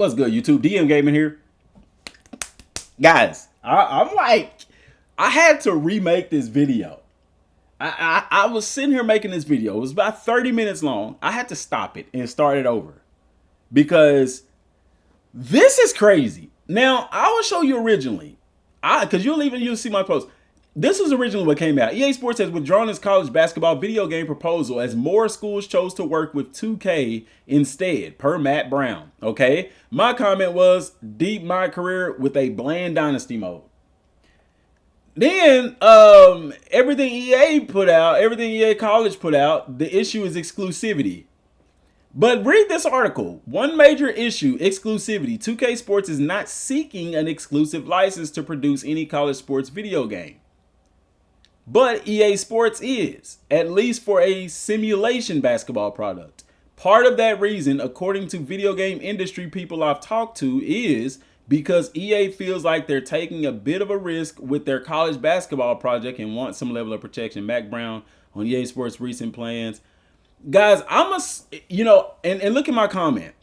What's good, YouTube? DM Gaming here. Guys, I'm like, I had to remake this video. I was sitting here making this video. It was about 30 minutes long. I had to stop it and start it over because this is crazy. Now, I will show you originally. Because you'll see my post. This was originally what came out. EA Sports has withdrawn its college basketball video game proposal as more schools chose to work with 2K instead, per Matt Brown. Okay? My comment was, deep my career with a bland dynasty mode. Then, everything EA put out, everything EA College put out, the issue is exclusivity. But read this article. One major issue, exclusivity. 2K Sports is not seeking an exclusive license to produce any college sports video game. But EA Sports is, at least for a simulation basketball product. Part of that reason, according to video game industry people I've talked to, is because EA feels like they're taking a bit of a risk with their college basketball project and want some level of protection. Mac Brown on EA Sports' recent plans. Guys, and look at my comment.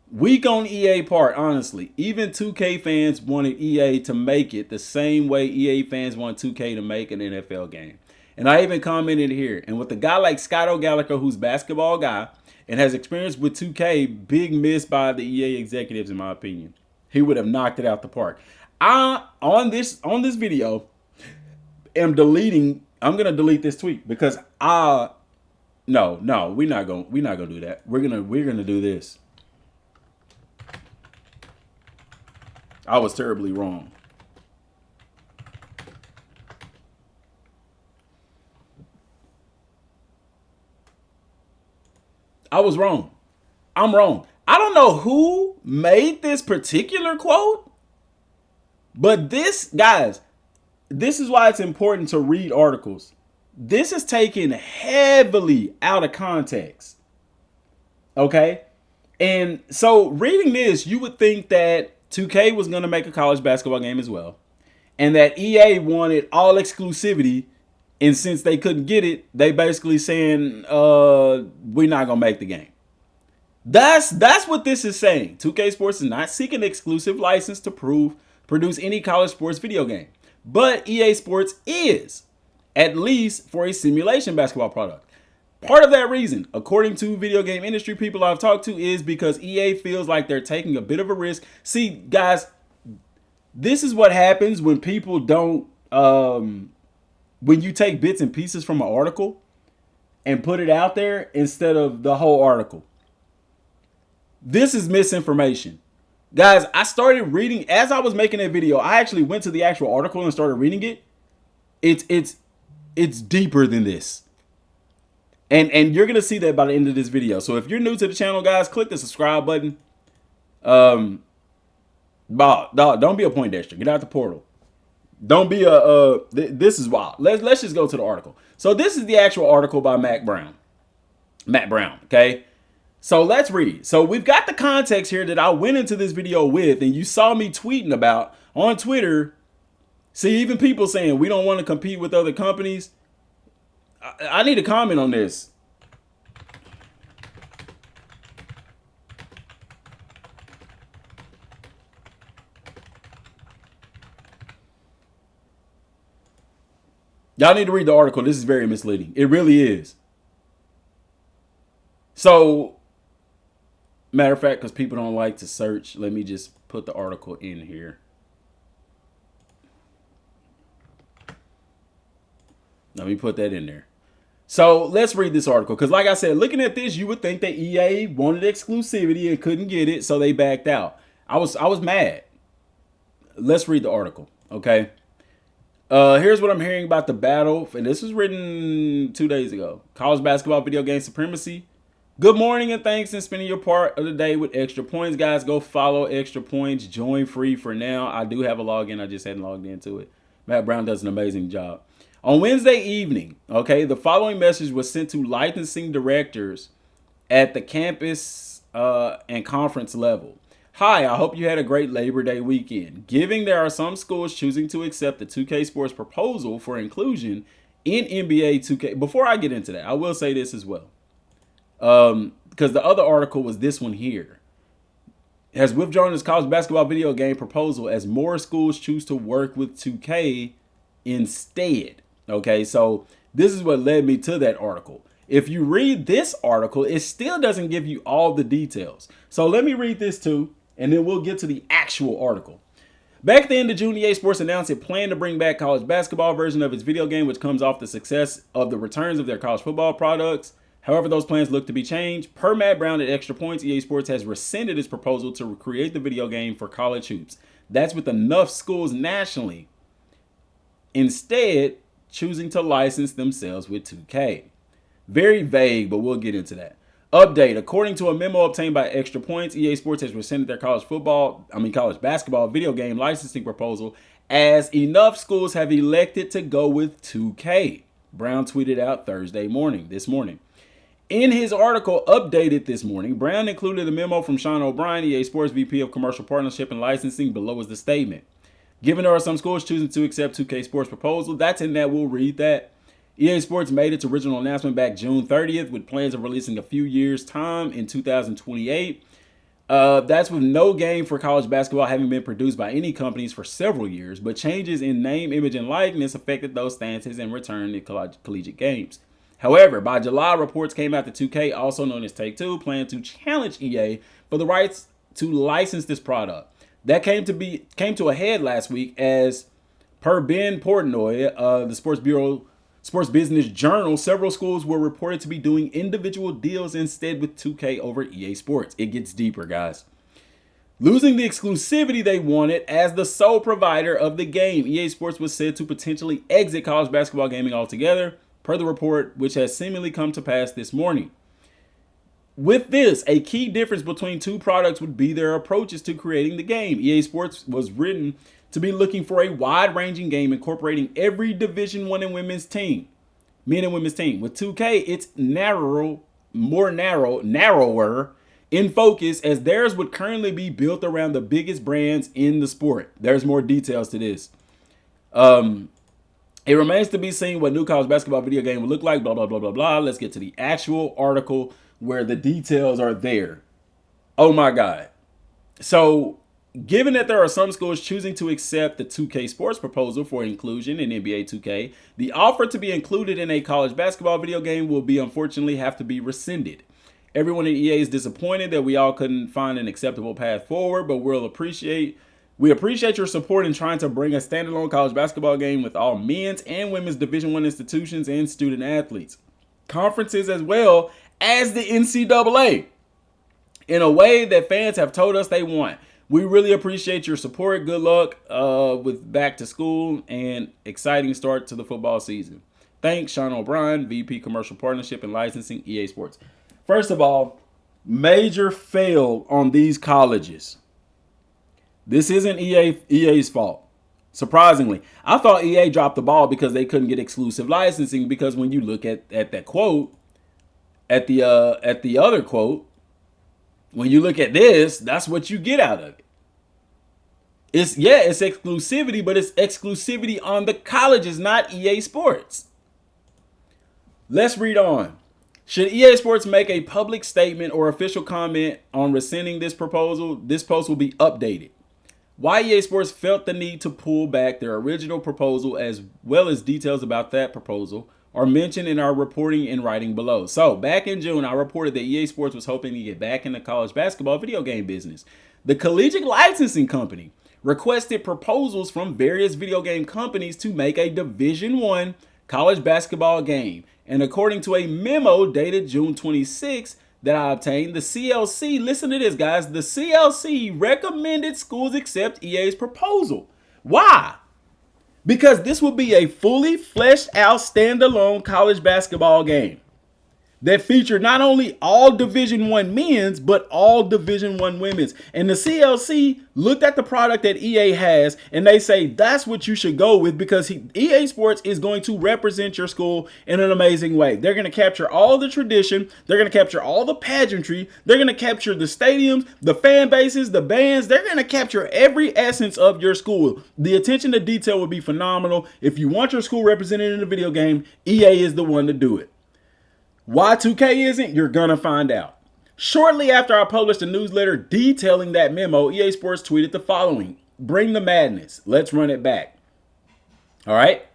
Weak on EA part, honestly. Even 2K fans wanted EA to make it the same way EA fans want 2K to make an NFL game. And I even commented here. And with a guy like Scott O'Gallagher, who's a basketball guy and has experience with 2K, big miss by the EA executives, in my opinion. He would have knocked it out the park. On this video, I'm gonna delete this tweet because we're not gonna do that. We're gonna do this. I was terribly wrong. I was wrong. I'm wrong. I don't know who made this particular quote, but this is why it's important to read articles. This is taken heavily out of context. Okay? And so reading this, you would think that 2K was going to make a college basketball game as well, and that EA wanted all exclusivity, and since they couldn't get it, they basically saying, we're not going to make the game. That's what this is saying. 2K Sports is not seeking exclusive license to produce any college sports video game, but EA Sports is, at least for a simulation basketball product. Part of that reason, according to video game industry people I've talked to, is because EA feels like they're taking a bit of a risk. See, guys, this is what happens when people don't, when you take bits and pieces from an article and put it out there instead of the whole article. This is misinformation. Guys, I started reading, as I was making that video, I actually went to the actual article and started reading it. It's deeper than this. And you're going to see that by the end of this video. So if you're new to the channel, guys, click the subscribe button. Don't be a Poindexter. Get out the portal. Don't be this is wild. Let's just go to the article. So this is the actual article by Matt Brown, okay? So let's read. So we've got the context here that I went into this video with, and you saw me tweeting about on Twitter. See, even people saying we don't want to compete with other companies. I need to comment on this. Y'all need to read the article. This is very misleading. It really is. So, matter of fact, because people don't like to search, let me just put the article in here. Let me put that in there. So let's read this article. Because like I said, looking at this, you would think that EA wanted exclusivity and couldn't get it, so they backed out. I was mad. Let's read the article, okay? Here's what I'm hearing about the battle. And this was written 2 days ago. College basketball video game supremacy. Good morning and thanks for spending your part of the day with Extra Points, guys. Go follow Extra Points. Join free for now. I do have a login. I just hadn't logged into it. Matt Brown does an amazing job. On Wednesday evening, okay, the following message was sent to licensing directors at the campus and conference level. Hi, I hope you had a great Labor Day weekend. Given there are some schools choosing to accept the 2K Sports proposal for inclusion in NBA 2K. Before I get into that, I will say this as well. Because the other article was this one here. has withdrawn its college basketball video game proposal as more schools choose to work with 2K instead. Okay, so this is what led me to that article. If you read this article, it still doesn't give you all the details. So let me read this too, and then we'll get to the actual article. Back at the end of June, EA Sports announced it planned to bring back college basketball version of its video game, which comes off the success of the returns of their college football products. However, those plans look to be changed. Per Matt Brown at Extra Points, EA Sports has rescinded its proposal to create the video game for college hoops. That's with enough schools nationally, instead choosing to license themselves with 2K. Very vague, but we'll get into that. Update. According to a memo obtained by Extra Points, EA Sports has rescinded their college basketball video game licensing proposal as enough schools have elected to go with 2K. Brown tweeted out this morning. In his article updated this morning, Brown included a memo from Sean O'Brien, EA Sports VP of Commercial Partnership and Licensing. Below is the statement. Given there are some schools choosing to accept 2K Sports' proposal, that's in that. We'll read that. EA Sports made its original announcement back June 30th with plans of releasing a few years' time in 2028. That's with no game for college basketball having been produced by any companies for several years, but changes in name, image, and likeness affected those stances and return to collegiate games. However, by July, reports came out that 2K, also known as Take-Two, planned to challenge EA for the rights to license this product. That came to a head last week as, per Ben Portnoy, the Sports Business Journal, several schools were reported to be doing individual deals instead with 2K over EA Sports. It gets deeper, guys. Losing the exclusivity they wanted as the sole provider of the game, EA Sports was said to potentially exit college basketball gaming altogether, per the report, which has seemingly come to pass this morning. With this, a key difference between two products would be their approaches to creating the game. EA Sports was written to be looking for a wide-ranging game incorporating every Division I and women's team, men and women's team. With 2K, it's narrower in focus, as theirs would currently be built around the biggest brands in the sport. There's more details to this. It remains to be seen what new college basketball video game will look like, blah, blah, blah, blah, blah. Let's get to the actual article where the details are there. Oh my God. So, given that there are some schools choosing to accept the 2K Sports proposal for inclusion in NBA 2K, the offer to be included in a college basketball video game will unfortunately have to be rescinded. Everyone at EA is disappointed that we all couldn't find an acceptable path forward, but we appreciate your support in trying to bring a standalone college basketball game with all men's and women's Division I institutions and student athletes, conferences, as well as the NCAA, in a way that fans have told us they want. We really appreciate your support. Good luck with back to school and exciting start to the football season. Thanks, Sean O'Brien, VP Commercial Partnership and Licensing, EA Sports. First of all, major fail on these colleges. This isn't EA's fault. Surprisingly, I thought EA dropped the ball because they couldn't get exclusive licensing, because when you look at that quote, at the other quote, when you look at this, that's what you get out of it. It's exclusivity, but it's exclusivity on the colleges, not EA Sports. Let's read on. Should EA Sports make a public statement or official comment on rescinding this proposal, this post will be updated. Why EA Sports felt the need to pull back their original proposal, as well as details about that proposal, are mentioned in our reporting in writing below. So, back in June, I reported that EA Sports was hoping to get back in the college basketball video game business. The collegiate licensing company requested proposals from various video game companies to make a Division I college basketball game. And according to a memo dated June 26 that I obtained, the CLC, listen to this, guys, the CLC recommended schools accept EA's proposal. Why? Because this will be a fully fleshed out standalone college basketball game that featured not only all Division I men's, but all Division I women's. And the CLC looked at the product that EA has, and they say that's what you should go with, because EA Sports is going to represent your school in an amazing way. They're going to capture all the tradition. They're going to capture all the pageantry. They're going to capture the stadiums, the fan bases, the bands. They're going to capture every essence of your school. The attention to detail will be phenomenal. If you want your school represented in a video game, EA is the one to do it. Why 2K isn't? You're going to find out. Shortly after I published a newsletter detailing that memo, EA Sports tweeted the following: "Bring the madness. Let's run it back." All right.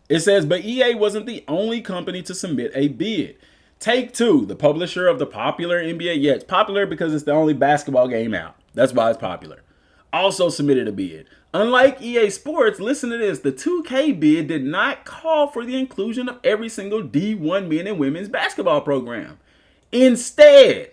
It says, but EA wasn't the only company to submit a bid. Take-Two, the publisher of the popular NBA, yeah, it's popular because it's the only basketball game out. That's why it's popular. Also submitted a bid. Unlike EA Sports, listen to this, the 2K bid did not call for the inclusion of every single D1 men and women's basketball program. Instead,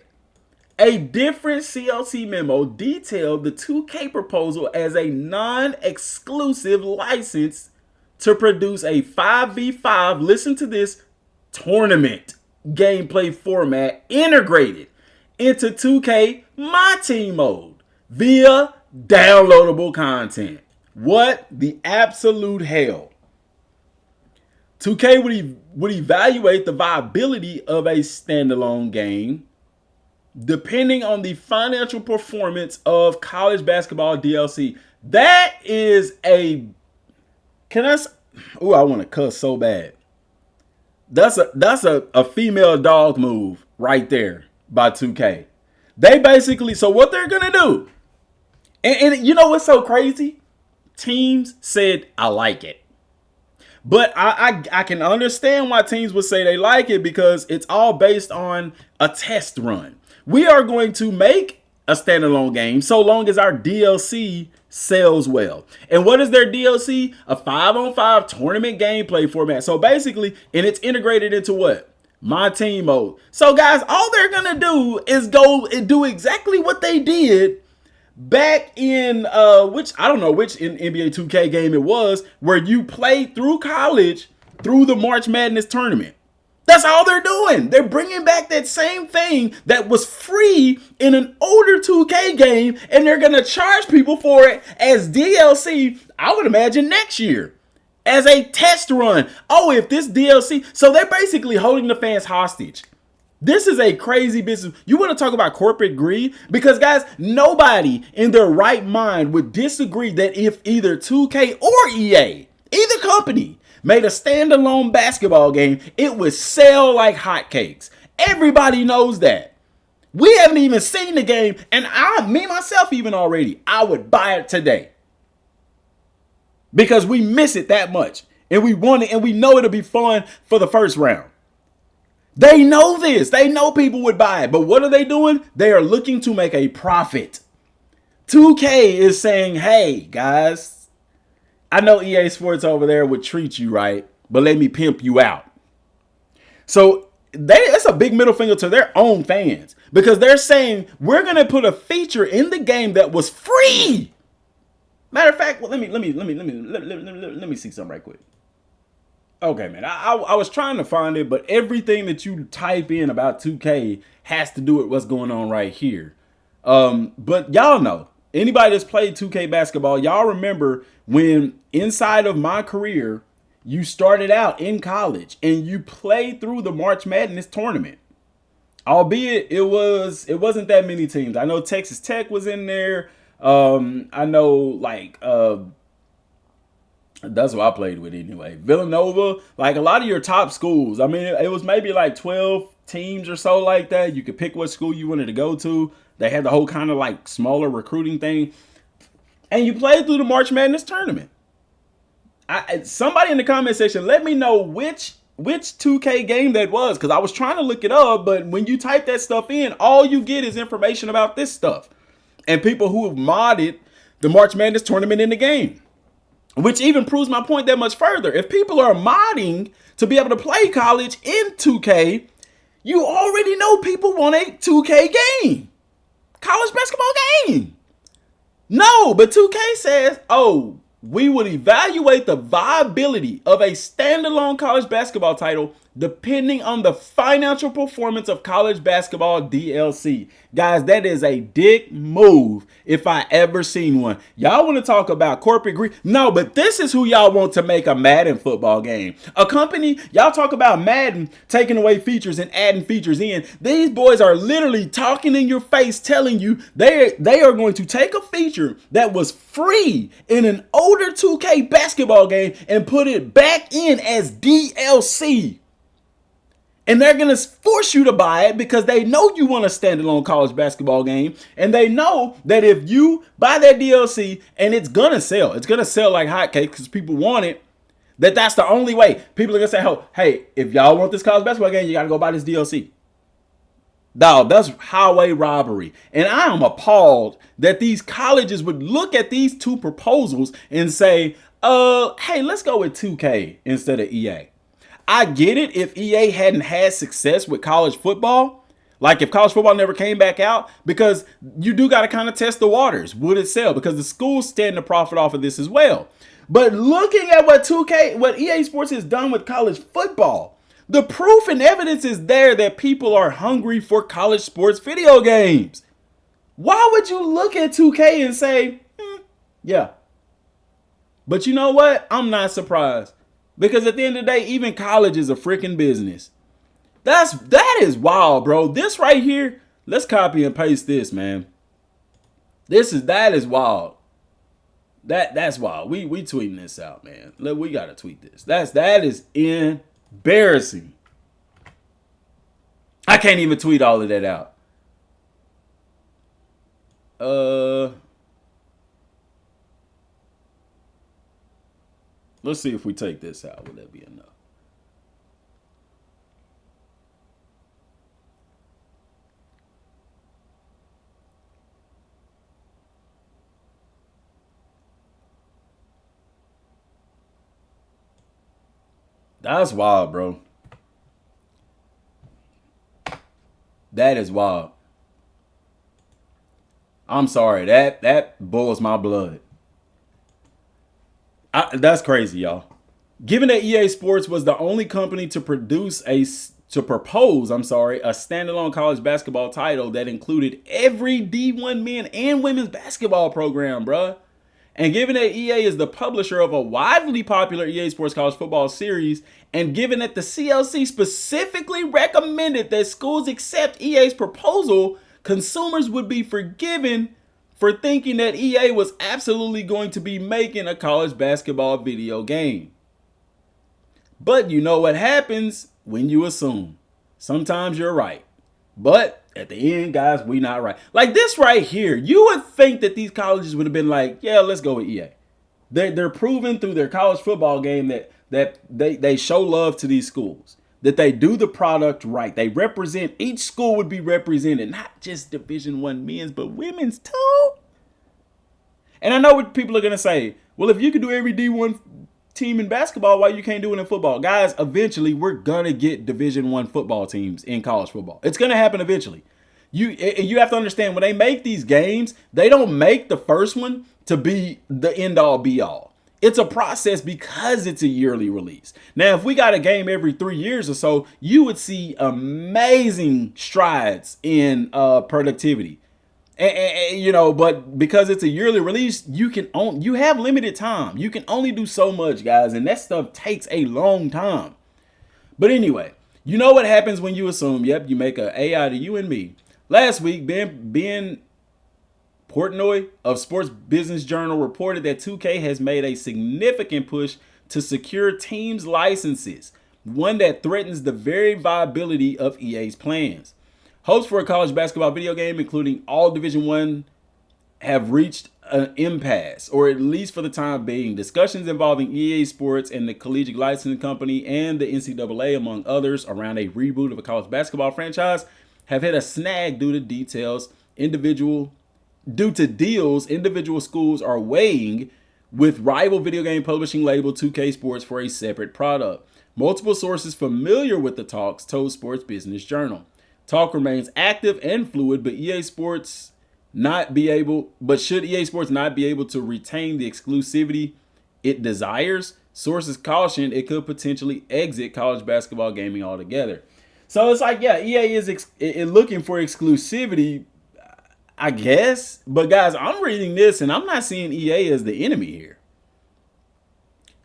a different CLC memo detailed the 2K proposal as a non-exclusive license to produce a 5v5, listen to this, tournament gameplay format integrated into 2K My Team mode via downloadable content. What the absolute hell? 2K would evaluate the viability of a standalone game depending on the financial performance of college basketball DLC. That is a... I want to cuss so bad. That's a female dog move right there by 2K. They basically, so what they're going to do, and you know what's so crazy? Teams said, I like it. But I can understand why teams would say they like it because it's all based on a test run. We are going to make a standalone game so long as our DLC sells well. And what is their DLC? A 5-on-5 tournament gameplay format. So basically, and it's integrated into what? My Team mode. So guys, all they're going to do is go and do exactly what they did back in which I don't know which in NBA 2K game it was, where you played through college through the March Madness tournament. That's all they're doing. They're bringing back that same thing that was free in an older 2K game, and they're going to charge people for it as DLC, I would imagine next year, as a test run. Oh, if this DLC, so they're basically holding the fans hostage. This is a crazy business. You want to talk about corporate greed? Because guys, nobody in their right mind would disagree that if either 2K or EA, either company, made a standalone basketball game, it would sell like hotcakes. Everybody knows that. We haven't even seen the game, and me myself even already, I would buy it today. Because we miss it that much. And we want it, and we know it'll be fun for the first round. They know this. They know people would buy it. But what are they doing? They are looking to make a profit. 2K is saying, hey, guys, I know EA Sports over there would treat you right, but let me pimp you out. So it's a big middle finger to their own fans because they're saying we're going to put a feature in the game that was free. Matter of fact, well, let me see something right quick. Okay, man, I was trying to find it, but everything that you type in about 2K has to do with what's going on right here. But y'all know, anybody that's played 2K basketball, y'all remember when inside of my career, you started out in college and you played through the March Madness tournament. Albeit it wasn't that many teams. I know Texas Tech was in there. I know that's what I played with anyway. Villanova, like a lot of your top schools. I mean, it was maybe like 12 teams or so like that. You could pick what school you wanted to go to. They had the whole kind of like smaller recruiting thing. And you played through the March Madness tournament. Somebody in the comment section, let me know which 2K game that was, because I was trying to look it up, but when you type that stuff in, all you get is information about this stuff. And people who have modded the March Madness tournament in the game. Which even proves my point that much further. If people are modding to be able to play college in 2K, you already know people want a 2K game. College basketball game. No, but 2K says, oh, we would evaluate the viability of a standalone college basketball title depending on the financial performance of college basketball DLC. Guys, that is a dick move if I ever seen one. Y'all want to talk about corporate greed? No, but this is who y'all want to make a Madden football game. A company, y'all talk about Madden taking away features and adding features in. These boys are literally talking in your face telling you they are going to take a feature that was free in an older 2K basketball game and put it back in as DLC. And they're going to force you to buy it because they know you want a standalone college basketball game. And they know that if you buy that DLC, and it's going to sell like hotcakes because people want it, that's the only way. People are going to say, oh, hey, if y'all want this college basketball game, you got to go buy this DLC. Dog, that's highway robbery. And I am appalled that these colleges would look at these two proposals and say, hey, let's go with 2K instead of EA. I get it if EA hadn't had success with college football, like if college football never came back out, because you do got to kind of test the waters. Would it sell? Because the schools stand to profit off of this as well. But looking at what EA Sports has done with college football, the proof and evidence is there that people are hungry for college sports video games. Why would you look at 2K and say, yeah. But you know what? I'm not surprised. Because at the end of the day, even college is a freaking business. That is wild, bro. This right here, let's copy and paste this, man. That is wild. That's wild. We tweeting this out, man. Look, we gotta tweet this. That is embarrassing. I can't even tweet all of that out. Let's see if we take this out. Will that be enough? That's wild, bro. That is wild. I'm sorry. That boils my blood. That's crazy, y'all. Given that EA Sports was the only company to propose a standalone college basketball title that included every D1 men and women's basketball program, bruh. And given that EA is the publisher of a widely popular EA Sports College Football series, and given that the CLC specifically recommended that schools accept EA's proposal, consumers would be forgiven for thinking that EA was absolutely going to be making a college basketball video game. But you know what happens when you assume. Sometimes you're right. But at the end, guys, we not right. Like this right here, you would think that these colleges would have been like, yeah, let's go with EA. They're proving through their college football game that they show love to these schools, that they do the product right. They represent, each school would be represented, not just Division I men's, but women's too. And I know what people are going to say. Well, if you could do every D1 team in basketball, why you can't do it in football? Guys, eventually we're going to get Division I football teams in college football. It's going to happen eventually. You have to understand, when they make these games, they don't make the first one to be the end all be all. It's a process because it's a yearly release. Now, if we got a game every 3 years or so, you would see amazing strides in productivity. And, but because it's a yearly release, you have limited time. You can only do so much, guys, and that stuff takes a long time. But anyway, you know what happens when you assume, yep, you make a AI to you and me. Last week, Ben Portnoy of Sports Business Journal reported that 2K has made a significant push to secure teams' licenses, one that threatens the very viability of EA's plans. Hopes for a college basketball video game, including all Division I, have reached an impasse, or at least for the time being. Discussions involving EA Sports and the Collegiate Licensing Company and the NCAA, among others, around a reboot of a college basketball franchise have hit a snag due to deals individual schools are weighing with rival video game publishing label 2K Sports for a separate product. Multiple sources familiar with the talks told Sports Business Journal. Talk remains active and fluid, but should EA Sports not be able to retain the exclusivity it desires, sources caution it could potentially exit college basketball gaming altogether. So it's like, yeah, EA is looking for exclusivity, I guess. But guys, I'm reading this and I'm not seeing EA as the enemy here.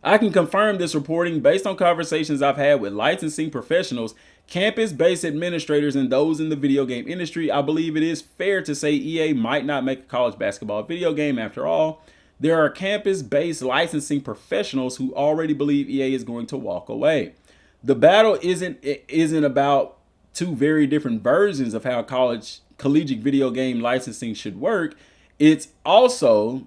I can confirm this reporting based on conversations I've had with licensing professionals, campus-based administrators, and those in the video game industry. I believe it is fair to say EA might not make a college basketball video game after all. There are campus-based licensing professionals who already believe EA is going to walk away. the battle isn't about two very different versions of how collegiate video game licensing should work. It's also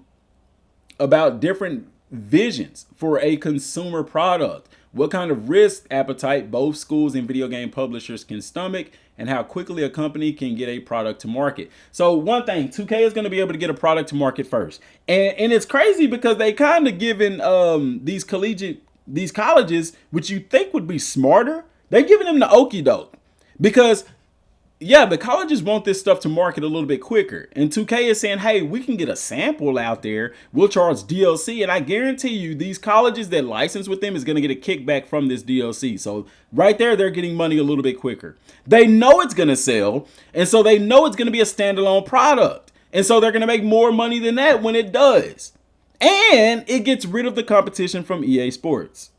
about different visions for a consumer product. What kind of risk appetite both schools and video game publishers can stomach, and how quickly a company can get a product to market. So one thing, 2K is going to be able to get a product to market first. And it's crazy because they kind of given these colleges, which you think would be smarter, they're giving them the okie doke. Because yeah, the colleges want this stuff to market a little bit quicker. And 2K is saying, hey, we can get a sample out there. We'll charge DLC. And I guarantee you, these colleges that license with them is going to get a kickback from this DLC. So right there, they're getting money a little bit quicker. They know it's going to sell. And so they know it's going to be a standalone product. And so they're going to make more money than that when it does. And it gets rid of the competition from EA Sports.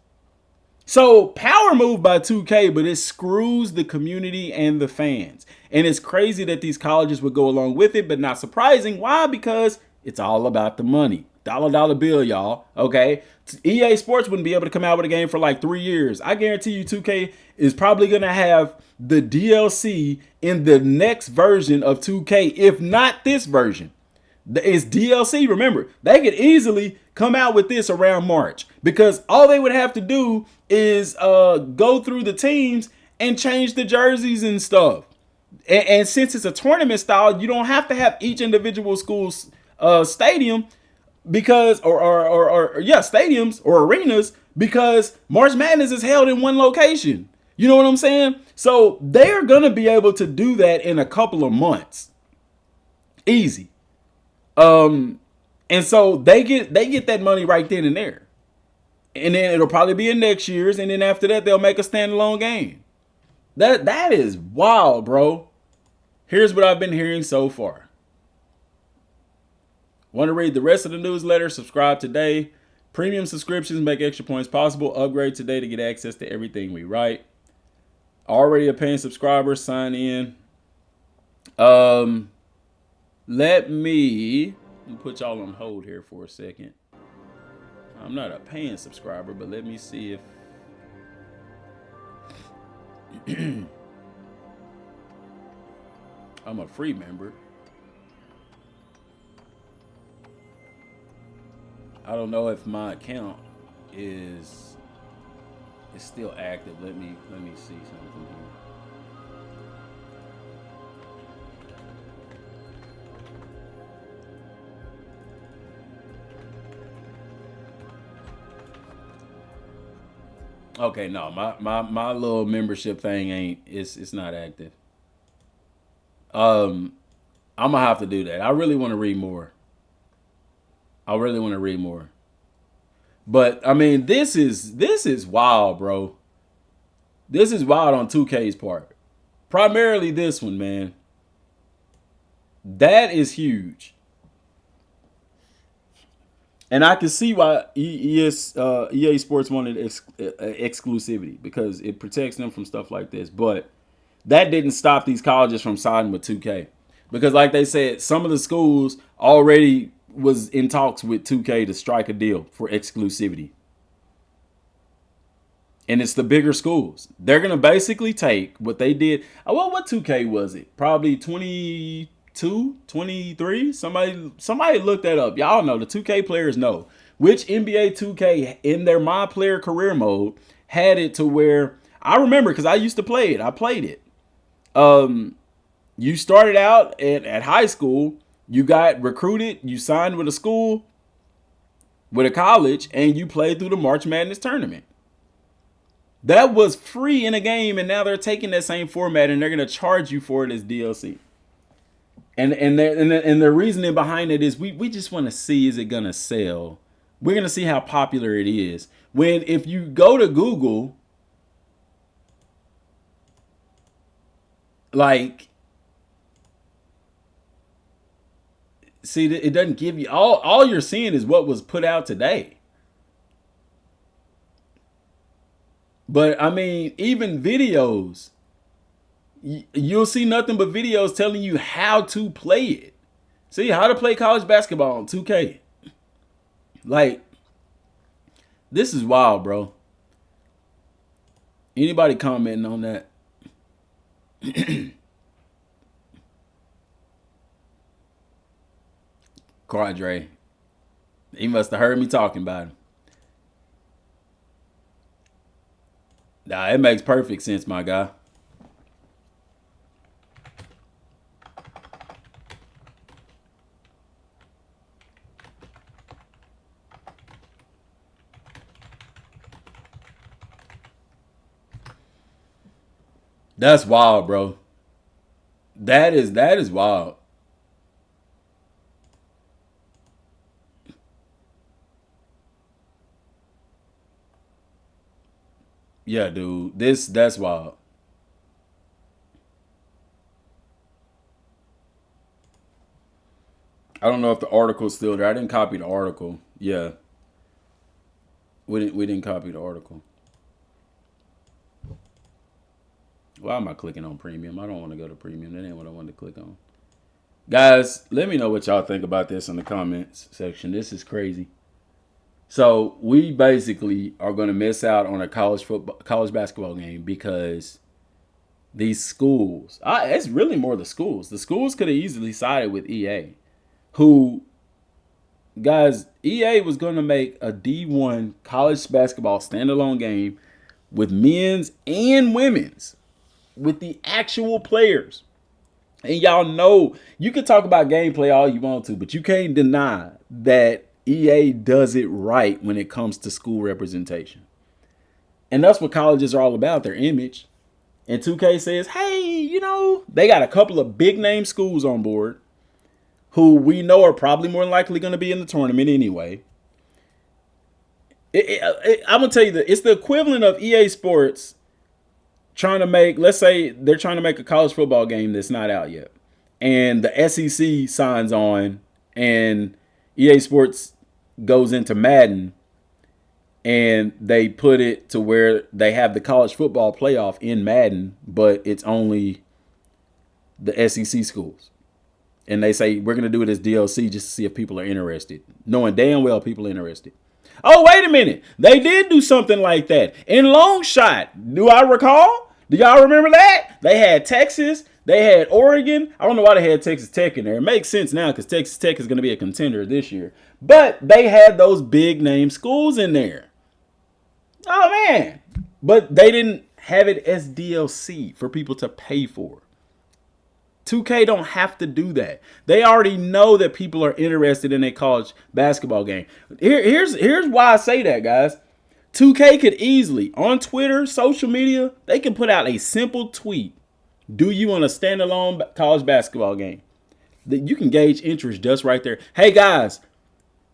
So power move by 2K, but it screws the community and the fans. And it's crazy that these colleges would go along with it, but not surprising. Why? Because it's all about the money. Dollar bill, y'all. Okay. EA Sports wouldn't be able to come out with a game for like 3 years. I guarantee you 2K is probably going to have the DLC in the next version of 2K, if not this version. It's DLC. Remember, they could easily come out with this around March because all they would have to do is go through the teams and change the jerseys and stuff. And since it's a tournament style, you don't have to have each individual school's stadium because stadiums or arenas, because March Madness is held in one location. You know what I'm saying? So they're gonna be able to do that in a couple of months. Easy. And so they get that money right then and there. And then it'll probably be in next year's, and then after that they'll make a standalone game. That is wild, bro. Here's what I've been hearing so far. Want to read the rest of the newsletter? Subscribe today. Premium subscriptions make extra points possible. Upgrade today to get access to everything we write. Already a paying subscriber, sign in. Let me put y'all on hold here for a second. I'm not a paying subscriber, but let me see if I'm a free member. I don't know if my account is still active. Let me see something here. Okay, no, my little membership thing it's not active. I'm gonna have to do that. I really want to read more. But I mean, this is wild, bro. This is wild on 2K's part. Primarily this one, man. That is huge. And I can see why EA Sports wanted exclusivity, because it protects them from stuff like this. But that didn't stop these colleges from signing with 2K. Because like they said, some of the schools already was in talks with 2K to strike a deal for exclusivity. And it's the bigger schools. They're going to basically take what they did. Well, what 2K was it? Probably 22, 23. Somebody look that up. Y'all know, the 2K players know which NBA 2K in their My Player career mode had it to where, I remember because I used to play it. I played it. You started out at high school, you got recruited, you signed with a school, with a college, and you played through the March Madness tournament. That was free in a game, and now they're taking that same format and they're going to charge you for it as DLC. And the reasoning behind it is we just want to see, is it going to sell? We're going to see how popular it is. When if you go to Google, like, see, it doesn't give you all you're seeing is what was put out today. But I mean, even videos, you'll see nothing but videos telling you how to play it. See how to play college basketball on 2K. Like, this is wild, bro. Anybody commenting on that? Quadre. He must have heard me talking about him. Nah, it makes perfect sense, my guy. That's wild, bro. That is wild. Yeah, dude. That's wild. I don't know if the article's still there. I didn't copy the article. Yeah. We didn't copy the article. Why am I clicking on premium? I don't want to go to premium. That ain't what I wanted to click on. Guys, let me know what y'all think about this in the comments section. This is crazy. So we basically are going to miss out on a college basketball game because these schools. It's really more the schools. The schools could have easily sided with EA, who, guys, EA was going to make a D1 college basketball standalone game with men's and women's, with the actual players. And y'all know, you can talk about gameplay all you want to, but you can't deny that EA does it right when it comes to school representation. And that's what colleges are all about, their image. And 2K says, hey, they got a couple of big name schools on board who we know are probably more than likely going to be in the tournament anyway. I'm going to tell you that it's the equivalent of EA Sports trying to make, let's say they're trying to make a college football game that's not out yet. And the SEC signs on and EA Sports goes into Madden and they put it to where they have the college football playoff in Madden, but it's only the SEC schools. And they say, we're going to do it as DLC just to see if people are interested, knowing damn well people are interested. Oh, wait a minute. They did do something like that in Long Shot. Do I recall? Do y'all remember that? They had Texas. They had Oregon. I don't know why they had Texas Tech in there. It makes sense now because Texas Tech is going to be a contender this year. But they had those big name schools in there. Oh, man. But they didn't have it as DLC for people to pay for. 2K don't have to do that. They already know that people are interested in a college basketball game. Here's why I say that, guys. 2K could easily, on Twitter, social media, they can put out a simple tweet. Do you want a standalone college basketball game? You can gauge interest just right there. Hey, guys,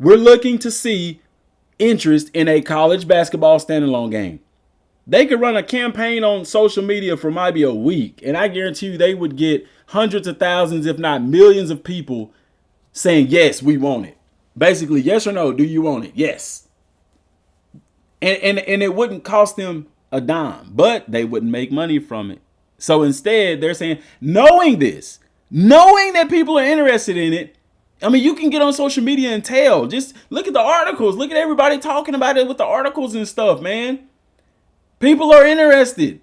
we're looking to see interest in a college basketball standalone game. They could run a campaign on social media for maybe a week, and I guarantee you they would get hundreds of thousands, if not millions of people saying, yes, we want it. Basically, yes or no, do you want it? Yes. And it wouldn't cost them a dime, but they wouldn't make money from it. So instead, they're saying, knowing that people are interested in it, I mean, you can get on social media and tell. Just look at the articles. Look at everybody talking about it with the articles and stuff, man. People are interested.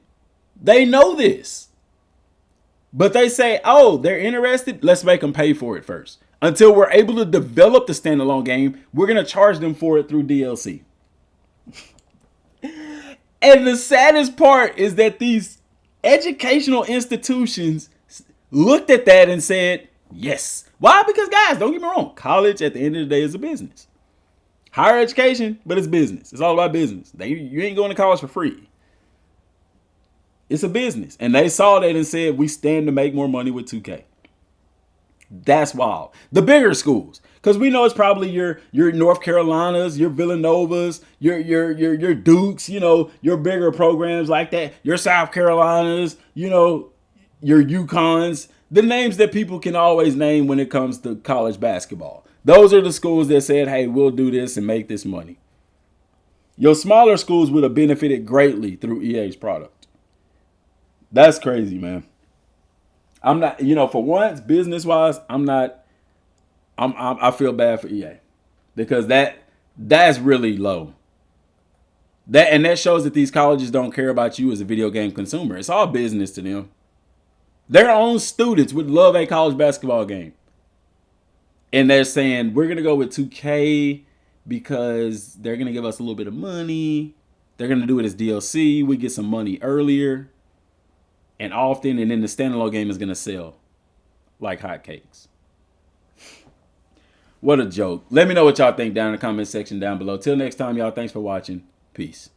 They know this. But they say, oh, they're interested. Let's make them pay for it first. Until we're able to develop the standalone game, we're going to charge them for it through DLC. And the saddest part is that these educational institutions looked at that and said, yes. Why? Because, guys, don't get me wrong. College, at the end of the day, is a business. Higher education, but it's business. It's all about business. You ain't going to college for free. It's a business. And they saw that and said, we stand to make more money with 2K. That's wild. The bigger schools, because we know it's probably your North Carolinas, your Villanovas, your Dukes, your bigger programs like that, your South Carolinas, your UConns, the names that people can always name when it comes to college basketball. Those are the schools that said, hey, we'll do this and make this money. Your smaller schools would have benefited greatly through EA's product. That's crazy, man. I'm not, for once, business-wise, I feel bad for EA because that's really low. That shows that these colleges don't care about you as a video game consumer. It's all business to them. Their own students would love a college basketball game. And they're saying, we're going to go with 2K because they're going to give us a little bit of money. They're going to do it as DLC. We get some money earlier and often. And then the standalone game is going to sell like hotcakes. What a joke. Let me know what y'all think down in the comment section down below. Till next time, y'all. Thanks for watching. Peace.